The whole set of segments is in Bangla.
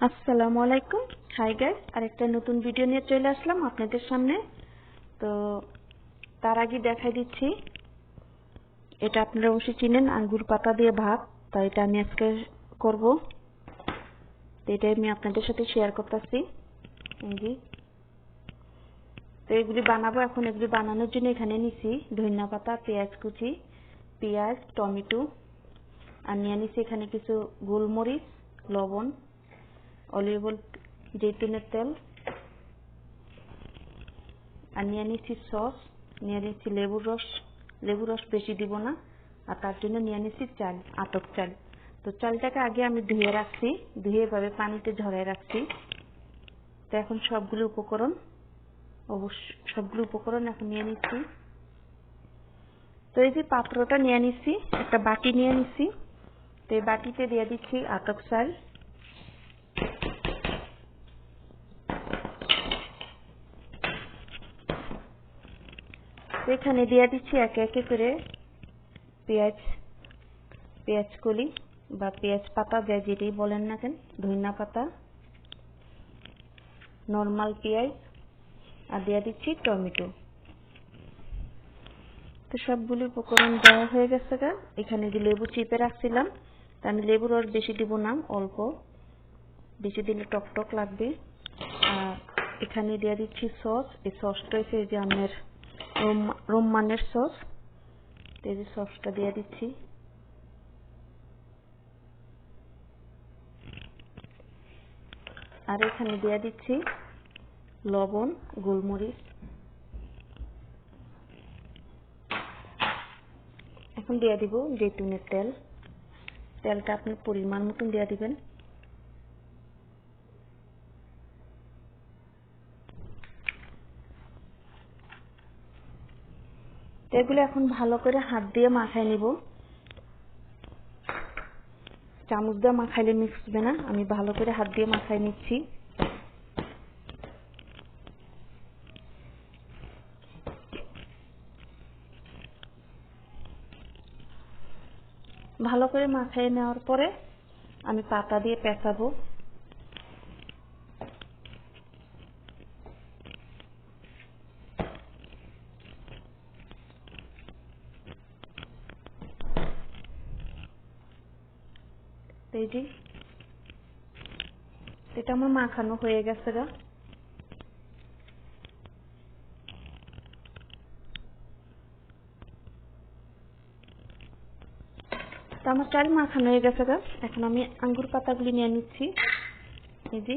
আসসালামু আলাইকুম। হাই গাইস, আরেকটা নতুন ভিডিও নিয়ে চলে আসলাম আপনাদের সামনে। তো তার আগে দেখাই দিচ্ছি, এটা আপনারা অবশ্যই চিনেন, আঙ্গুর পাতা দিয়ে ভাত। তাই এটা আমি আজকে করব, তো এটাই আমি আপনাদের সাথে শেয়ার করতেছি। এই যে, তো এগুলি বানাবো। এখন এগুলি বানানোর জন্য এখানে নিছি ধনিয়া পাতা, পেঁয়াজ কুচি, পেঁয়াজ, টমেটো, আর নিয়ে নিছি এখানে কিছু গোলমরিচ, লবণ, অলিভ অয়েল, জৈতুনের তেল, আর নিয়ে নিচ্ছি সস, নিয়ে নিচ্ছি লেবুর রস বেশি দিব না। আর তার জন্য নিয়ে নিচ্ছি চাল, আতপ চাল। তো চালটাকে আগে আমি ধুয়ে রাখছি, ধুয়ে এভাবে পানিতে ঝরাই রাখছি। তো এখন সবগুলো উপকরণ এখন নিয়ে নিচ্ছি। তো এই যে পাত্রটা নিয়ে নিচ্ছি, একটা বাটি নিয়ে নিচ্ছি। তো এই বাটিতে দিয়ে দিচ্ছি আতপ চাল, এখানে দিয়ে দিচ্ছি একে একে করে পেঁয়াজ কলি বা পেঁয়াজ পাতা, যা যেটাই বলেন না কেন, ধনিয়া পাতা, নর্মাল পেঁয়াজ, আর দিয়ে দিচ্ছি টমেটো। তো সবগুলো উপকরণ দেওয়া হয়ে গেছে। এখানে যে লেবু চিপে রাখছিলাম, তা আমি লেবুর রস বেশি দিব না, অল্প, বেশি দিলে টক টক লাগবে। আর এখানে দিয়ে দিচ্ছি সস। এই সসটা হচ্ছে যে আমার রোমানের সস। এই যে সসটা দিয়ে দিচ্ছি। আর এখানে দিয়ে দিচ্ছি লবণ, গোলমরিচ। এখন দিয়ে দিব জৈতুনের তেল। তেলটা আপনি পরিমাণ মতন দিয়ে দিবেন। এগুলো এখন ভালো করে হাত দিয়ে মাখাই নিব। চামচ দিয়ে মাখাইলে মিক্স হবে না, আমি ভালো করে হাত দিয়ে মাখাই নিচ্ছি। ভালো করে মাখাই নেওয়ার পরে আমি পাতা দিয়ে পেঁচাবো। এই যে, এটা আমার মাখানো হয়ে গেছে। তো আমার চাল মাখানো হয়ে গেছে। এখন আমি আঙ্গুর পাতাগুলি নিয়ে নিচ্ছি। এই যে,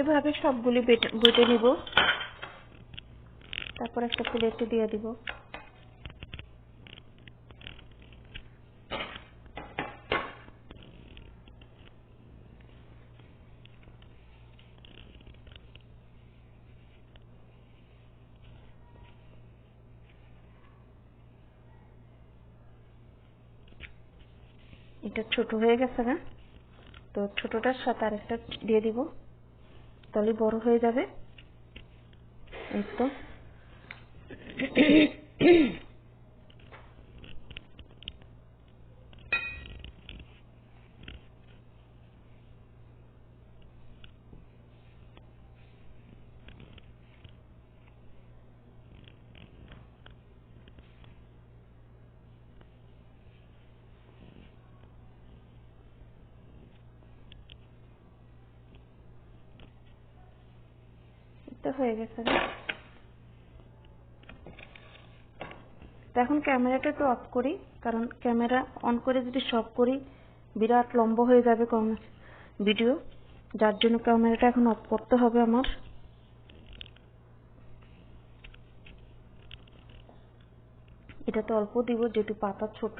এভাবে সবগুলি বেটে নিব। তারপর একটা প্লেটে দিয়ে দিব। এটা ছোট হয়ে গেছে না, তো ছোটটার সাথে আরেকটা দিয়ে দিব, তাহলে বড় হয়ে যাবে। এই তো তো হয়ে গেছে। এখন ক্যামেরাটা একটু অফ করি, কারণ ক্যামেরা অন করে যদি সব করি বিরাট লম্বা হয়ে যাবে ভিডিও, যার জন্য ক্যামেরাটা এখন অফ করতে হবে আমার। এটাতে অল্প দিব যেহেতু পাতা ছোট।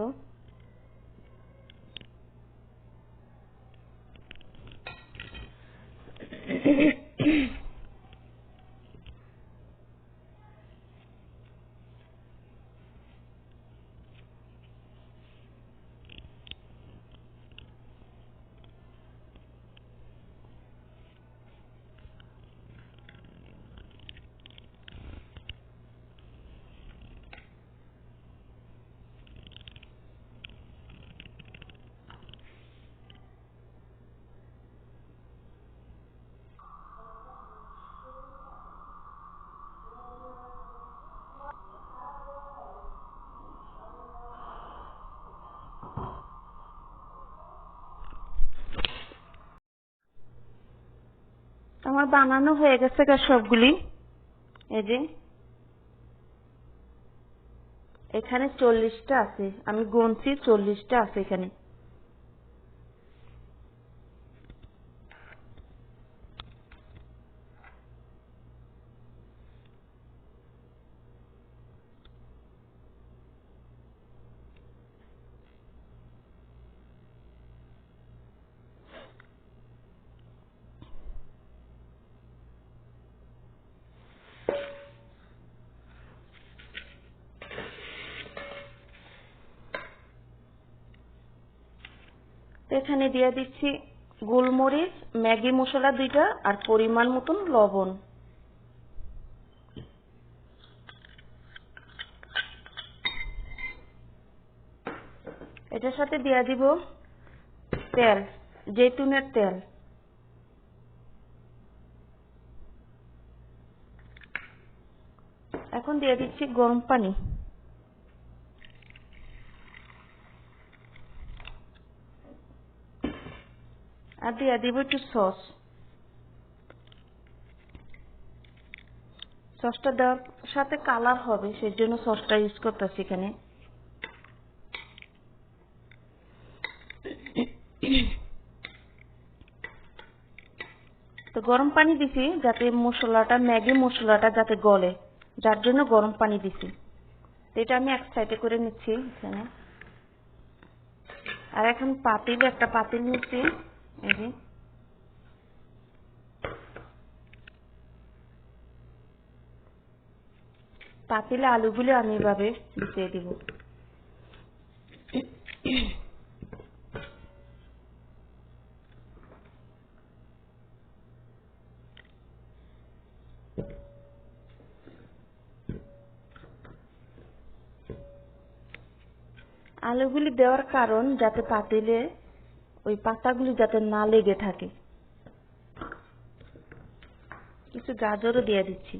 আমার বানানো হয়ে গেছে সবগুলি। এই যে এখানে 40টা আছে, আমি গুনছি 40টা আছে এখানে। এখানে দিয়ে দিচ্ছি গোলমরিচ, ম্যাগি মশলা 2টা আর পরিমাণ মতন লবণ। এটার সাথে দিয়ে দিব তেল, জৈতুনের তেল। এখন দিয়ে দিচ্ছি গরম পানি। আর দিয়ে দিব একটু সস। সসটা দেওয়ার সাথে কালার হবে, সেজন্য সসটা ইউজ করতেছি এখানে। তো গরম পানি দিছি যাতে মশলাটা, ম্যাগি মশলাটা যাতে গলে, যার জন্য গরম পানি দিছি। এটা আমি এক সাইডে করে নিচ্ছি এখানে। আর এখন একটা পাতিল নিচ্ছি। এই যে পাতিলে আলুগুলো আমি এভাবে দিয়ে দিব। আলুগুলি দেওয়ার কারণ যাতে পাতিলে ওই পাতাগুলি যাতে না লেগে থাকে। কিছু গাজরও দিয়ে দিচ্ছি।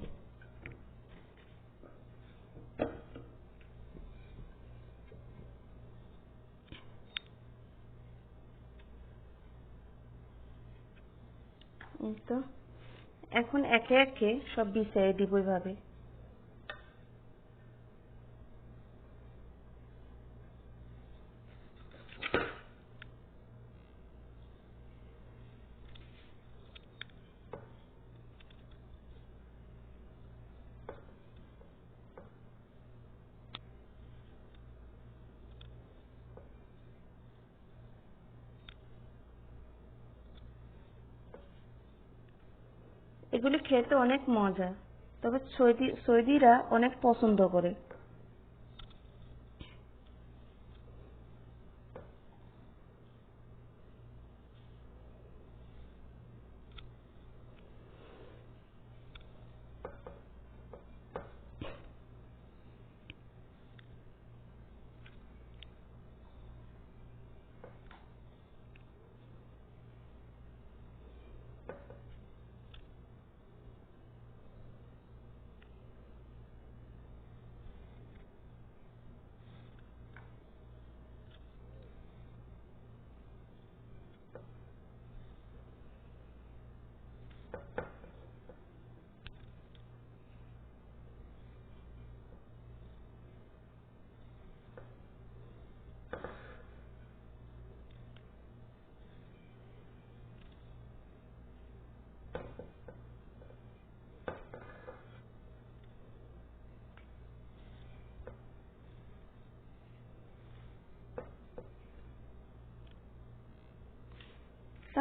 তো এখন একে একে সব বিছিয়ে দিব এভাবে। এগুলি খেতে অনেক মজা, তবে সৌদিরা অনেক পছন্দ করে।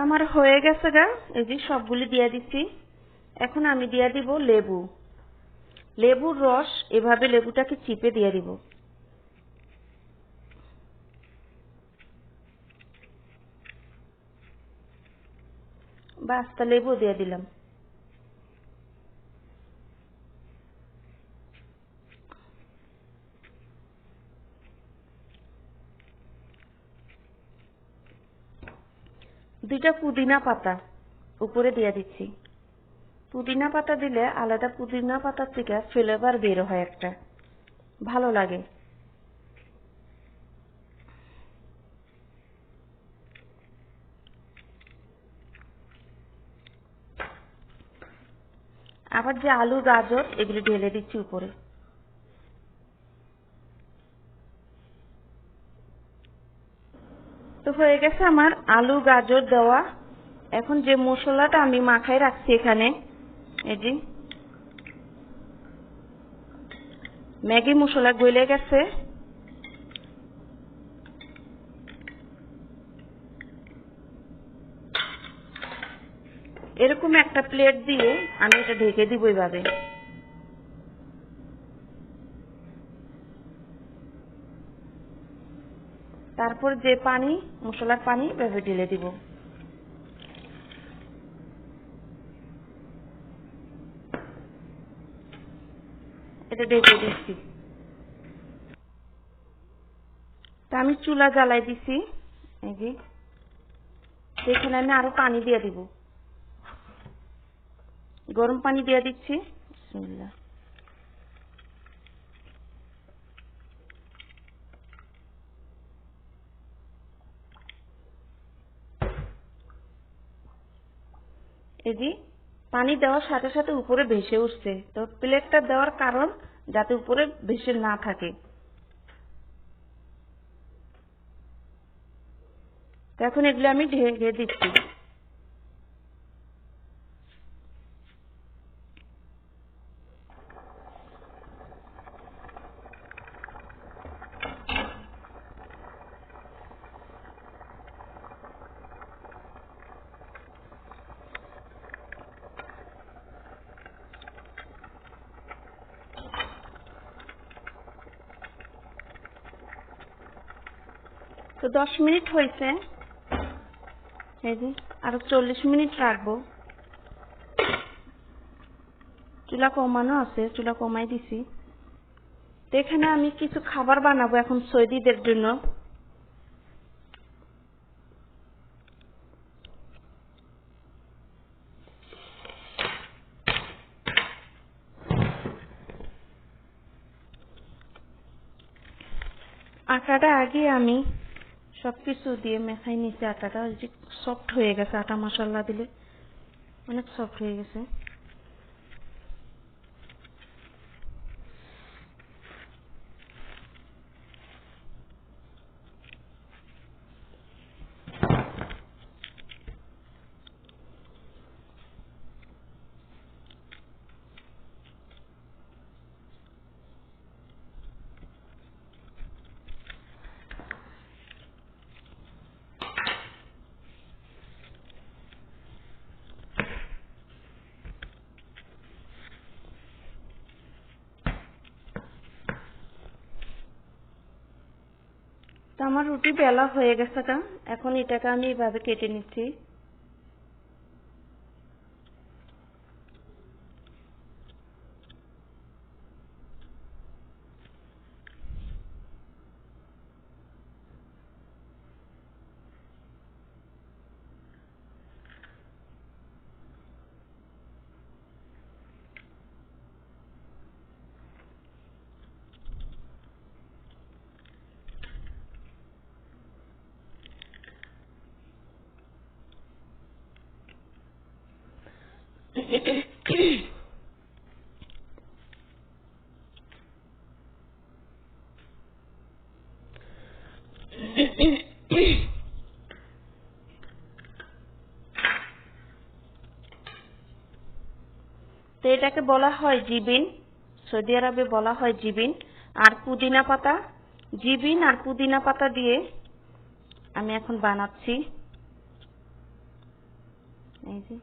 আমার হয়ে গেছে গা, এই যে সবগুলি দিয়ে দিচ্ছি। এখন আমি দিয়ে দিব লেবু, লেবুর রস। এভাবে লেবুটাকে চিপে দিয়ে দিব। বাস, তা লেবু দিয়ে দিলাম। দুইটা পুদিনা পাতা উপরে দিয়ে দিচ্ছি। পুদিনা পাতা দিলে আলাদা পুদিনা পাতার থেকে ফ্লেভার বের হয়, একটা ভালো লাগে। আবার যে আলু গাজর এগুলি ঢেলে দিচ্ছি উপরে। তো হয়ে গেছে আমার আলু গাজর দেওয়া। এখন যে মশলাটা আমি মাখায় রাখছি এখানে, এই যে ম্যাগি মশলা গলে গেছে। এরকম একটা প্লেট দিয়ে আমি এটা ঢেকে দিব এইভাবে। তারপর যে পানি, মশলার পানি এভাবে ঢেলে দিব। এটা ঢেকে দিচ্ছি। তা আমি চুলা জ্বালাই দিছি, এই যে সেখানে আমি আরো পানি দিয়ে দিব। গরম পানি দিয়ে দিচ্ছি। বিসমিল্লাহ। এই যে পানি দেওয়ার সাথে সাথে উপরে ভেসে উঠছে। তো প্লেটটা দেওয়ার কারণ যাতে উপরে ভেসে না থাকে। তো এখন এগুলো আমি ঢেকে দিচ্ছি। তো 10 মিনিট হয়েছে। এই যে আরো 40 মিনিট রাখবো। চুলা কমানো আছে, চুলা কমাই দিছি। তো এখানে আমি কিছু খাবার বানাবো এখন সৌদিদের জন্য। আটাটা আগে আমি সবকিছু দিয়ে মেখাই নিছি। আটাটা যে সফট হয়ে গেছে, আটা মশলা দিলে অনেক সফট হয়ে গেছে। তো আমার রুটি বেলা হয়ে গেছে। এখন এটাকে আমি এভাবে কেটে নিচ্ছি। তো এটাকে বলা হয় জিবিন, সৌদি আরবে বলা হয় জিবিন। আর পুদিনা পাতা, জিবিন আর পুদিনা পাতা দিয়ে আমি এখন বানাচ্ছি। এই যে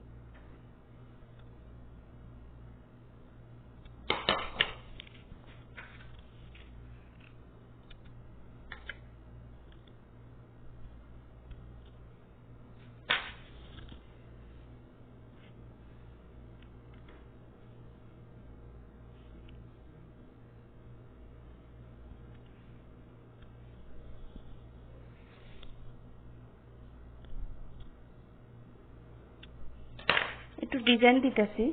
একটু ডিজাইন দিতেছি।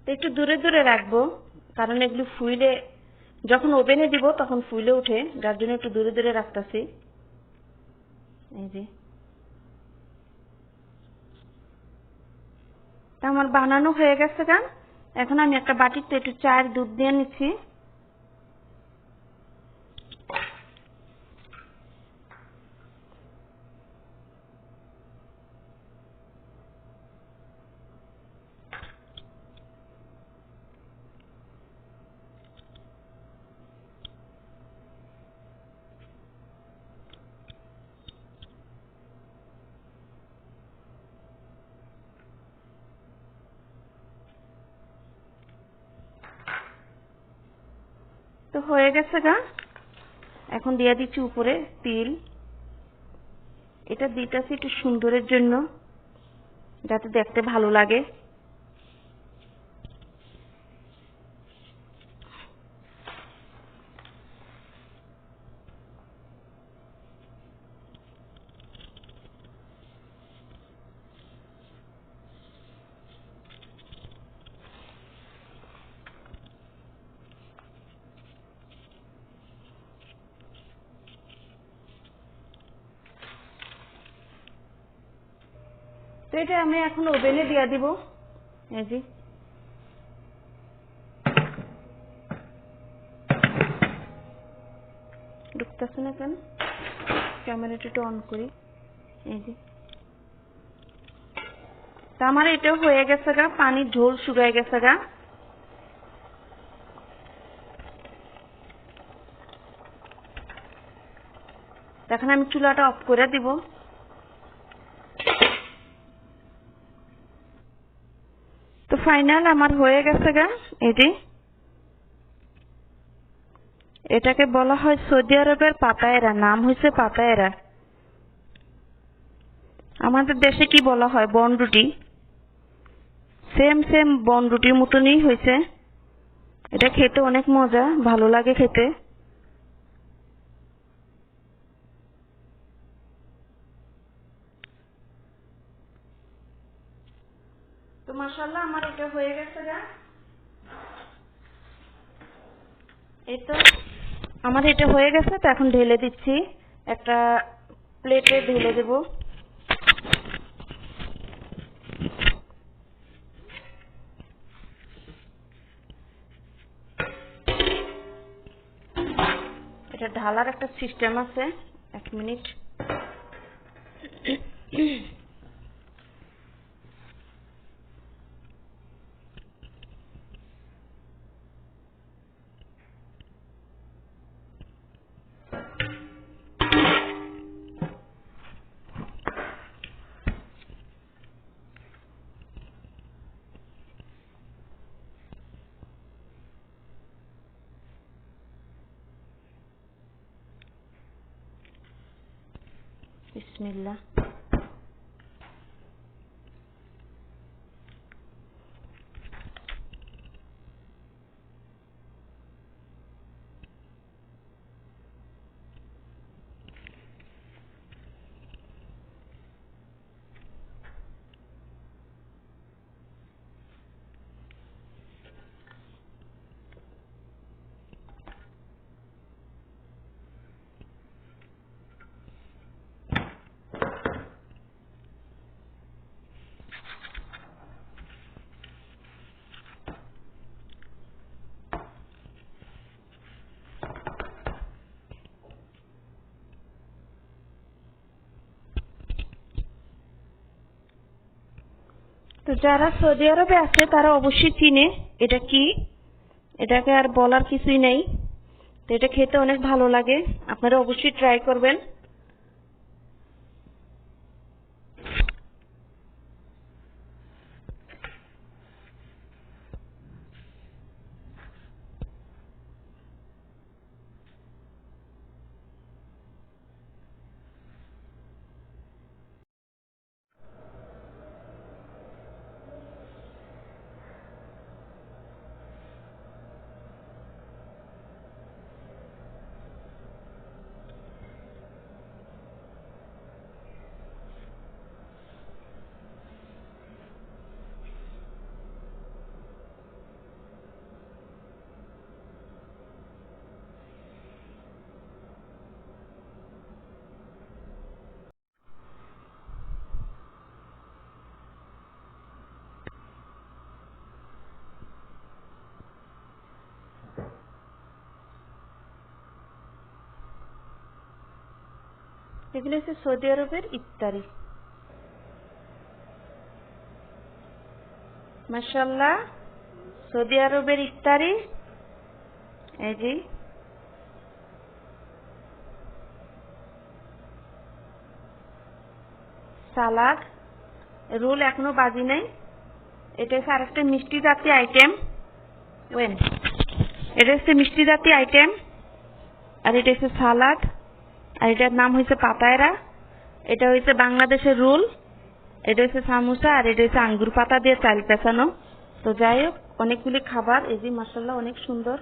একটু দূরে দূরে রাখবো, কারণ এগুলো ফুইলে যখন ওভেনে দিব তখন ফুইলে উঠে, যার জন্য একটু দূরে দূরে রাখতেছি। এই যে তা আমার বানানো হয়ে গেছে গা। এখন আমি একটা বাটিতে একটু চায়ের দুধ দিয়ে নিচ্ছি। তো হয়ে গেছে গা। এখন দিয়ে দিচ্ছি উপরে তিল। এটা দিতেছি একটু সুন্দরের জন্য, যাতে দেখতে ভালো লাগে। তো এটা আমি এখন ওভেনে দিয়ে দিব। এই যে ঢুকতেছে না কেন, ক্যামেরাটা একটু অন করি। এই যে তা আমার এটাও হয়ে গেছে গা, পানির ঝোল শুকায় গেছে গা। এখন আমি চুলাটা অফ করে দিব। তো ফাইনাল আমার হয়ে গেছে গা। এই যে এটাকে বলা হয় সৌদি আরবের পাপায়েরা, নাম হয়েছে পাপায়েরা। আমাদের দেশে কি বলা হয় বনরুটি, সেম সেম বনরুটির মতনই হয়েছে। এটা খেতে অনেক মজা, ভালো লাগে খেতে। মাশাআল্লাহ আমার এটা হয়ে গেছে গা। এই তো আমার এটা হয়ে গেছে, তো এখন ঢেলে দিচ্ছি, একটা প্লেটে ঢেলে দেব। এটা ঢালার একটা সিস্টেম আছে, 1 মিনিট। বিসমিল্লাহ। তো যারা সৌদি আরবে আছে তারা অবশ্যই চিনে এটা কি, এটাকে আর বলার কিছুই নেই। তো এটা খেতে অনেক ভালো লাগে, আপনারা অবশ্যই ট্রাই করবেন। এগুলো হচ্ছে সৌদি আরবের ইফতারি। মাশাআল্লাহ, সৌদি আরবের ইফতারি। এই যে সালাদ, রোল এখনো বাজি নাই। এটা হচ্ছে আরেকটা মিষ্টি জাতীয় আইটেম। এটা হচ্ছে মিষ্টি জাতীয় আইটেম, আর এটা হচ্ছে সালাদ, আর এটার নাম হচ্ছে পাতায়রা। এটা হচ্ছে বাংলাদেশের রোল, এটা হচ্ছে সামোসা, আর এটা হচ্ছে আঙ্গুর পাতা দিয়ে চাল পেঁচানো। তো যাই হোক, অনেকগুলি খাবার। এই যে মাশাআল্লাহ অনেক সুন্দর।